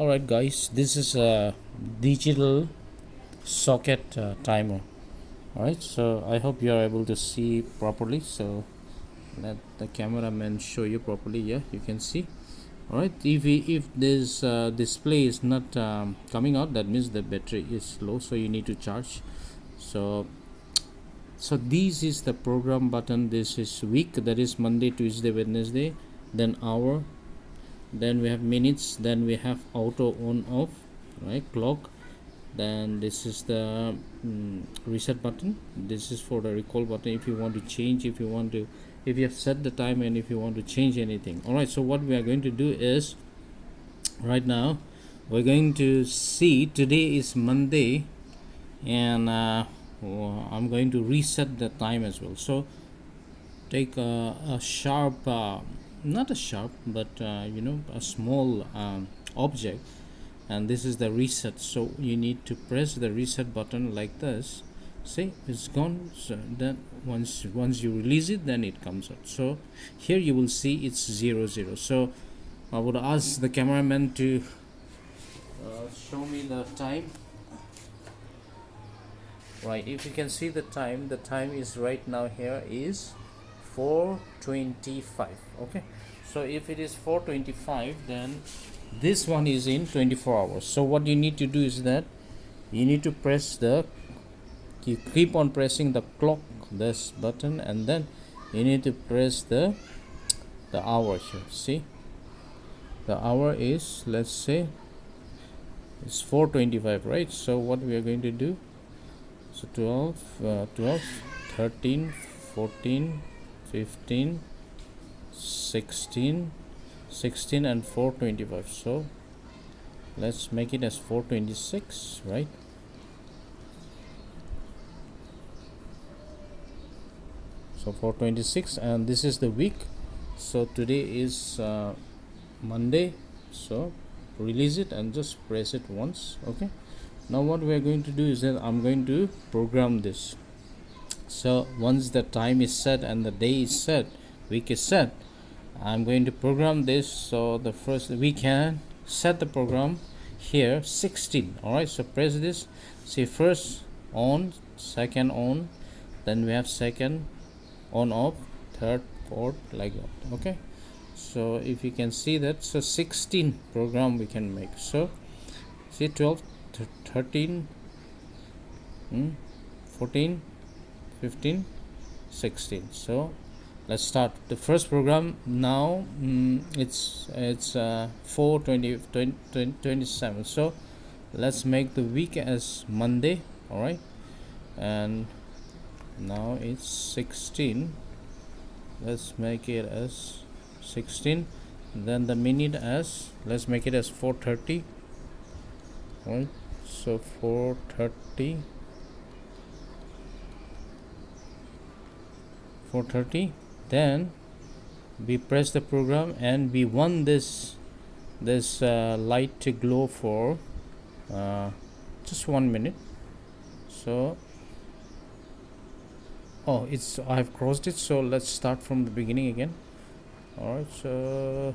Alright guys, this is a digital socket timer. Alright, so I hope you are able to see properly. So let the cameraman show you properly. Yeah, you can see. Alright, if this display is not coming out, that means the battery is low, so you need to charge. So this is the program button. This is week, that is Monday, Tuesday, Wednesday, then hour, then we have minutes, then we have auto on off, right, clock. Then this is the reset button. This is for the recall button if you want to change, if you have set the time, and if you want to change anything. All right, so what we are going to do is, right now we're going to see, today is Monday, and I'm going to reset the time as well. So take a sharp not a sharp, but a small object, and this is the reset. So you need to press the reset button like this. See, it's gone. So then once you release it, then it comes out. So here you will see it's 00. So I would ask the cameraman to show me the time. Right, if you can see the time is right now here is 4:25. Okay, so if it is 4:25, then this one is in 24 hours. So what you need to do is that you need to you keep on pressing the clock, this button, and then you need to press the hour here. See, the hour is, let's say it's 4:25, right? So what we are going to do, so 12, 13, 14, 15, 16, and 4:25. So let's make it as 4:26, right? So 4:26, and this is the week. So today is Monday. So release it and just press it once. Okay, now what we are going to do is that I'm going to program this. So once the time is set and the day is set, week is set, I'm going to program this. So the first, we can set the program here 16. All right, so press this. See, first on, second on, then we have second on off, third, fourth, like that. Okay, so if you can see that, so 16 program we can make. So see, 12, 13, 14, 15, 16. So let's start the first program now. It's 4:27. So let's make the week as Monday. All right, and now it's 16. Let's make it as 16. Then the minute as, let's make it as 4:30. Right, so 4:30, 4:30. Then we press the program, and we want this light to glow for just 1 minute. So it's, I've crossed it, so let's start from the beginning again. All right, so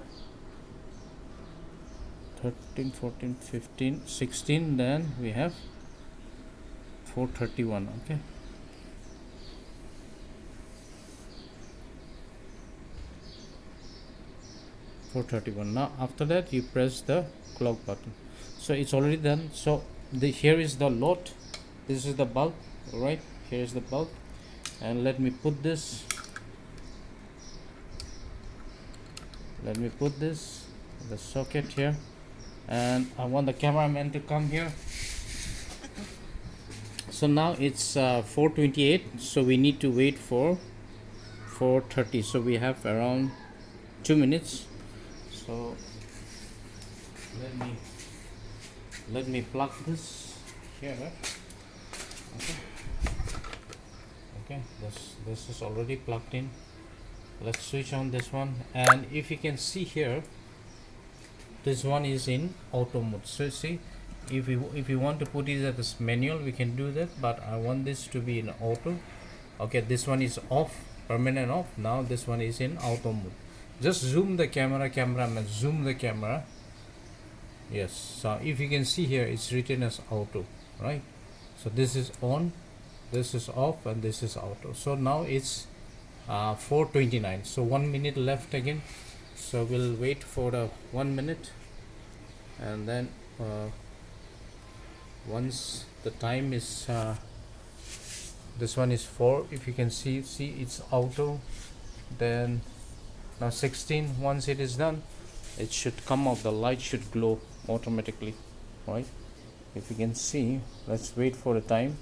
13, 14, 15, 16, then we have 4:31. Okay, now after that you press the clock button. So it's already done. So here is the lot, this is the bulb. All right, here is the bulb, and let me put this the socket here, and I want the cameraman to come here. So now it's 4:28, so we need to wait for 4:30. So we have around 2 minutes. So let me plug this here. Okay, this is already plugged in. Let's switch on this one, and if you can see here, this one is in auto mode. So see, if you want to put it as manual, we can do that, but I want this to be in auto. Okay, this one is off, permanent off. Now this one is in auto mode. Just zoom the cameraman, zoom the camera. Yes, so if you can see here, it's written as auto, right? So this is on, this is off, and this is auto. So now it's 4:29, so 1 minute left again. So we'll wait for the 1 minute, and then once the time is this one is 4, if you can see it's auto. Then now 16, once it is done, it should come up, the light should glow automatically, right? If you can see, let's wait for the time.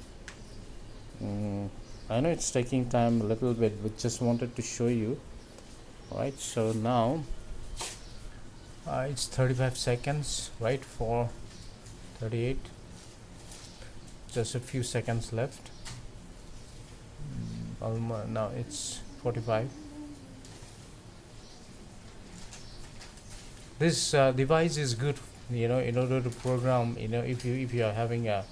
I know it's taking time a little bit, but just wanted to show you. Right, so now it's 35 seconds, right? For 38, just a few seconds left. Almost, now it's 45. This device is good, in order to program, if you are having a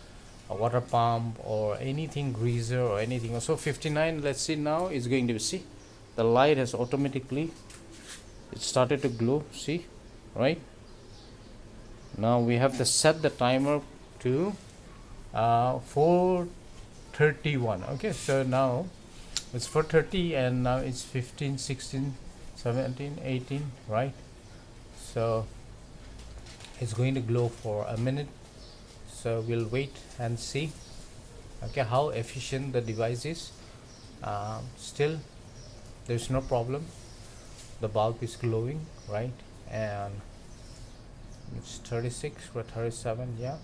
water pump or anything, greaser or anything. So 59, let's see, now it's going to see the light has automatically, it started to glow, see, right? Now we have to set the timer to 4:31. Okay, so now it's 4:30, and now it's 15, 16, 17, 18, right? So it's going to glow for a minute. So we'll wait and see, okay, how efficient the device is. Still there's no problem, the bulb is glowing, right? And it's 36 or 37, yeah.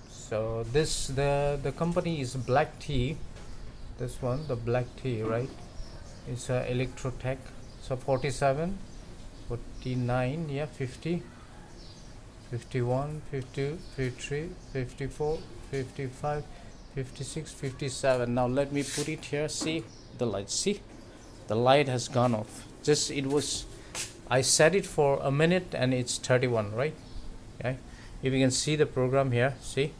So this, the company is Black Tea. This one, the Black Tea, right? It's a Electrotech. So 47, 49, yeah, 50, 51, 52, 53, 54, 55, 56, 57. Now let me put it here. See the light, see the light has gone off. Just, it was, I set it for a minute and it's 31, right? Okay, if you can see the program here, see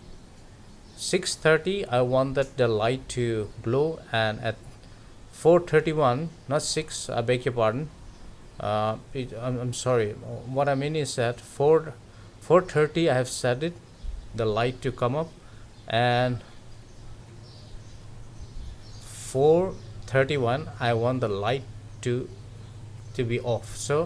6:30 I want that the light to glow, and at 4:31, not 6, I beg your pardon, I'm sorry, what I mean is that 4:30 I have set it, the light to come up, and 4:31 I want the light to be off. So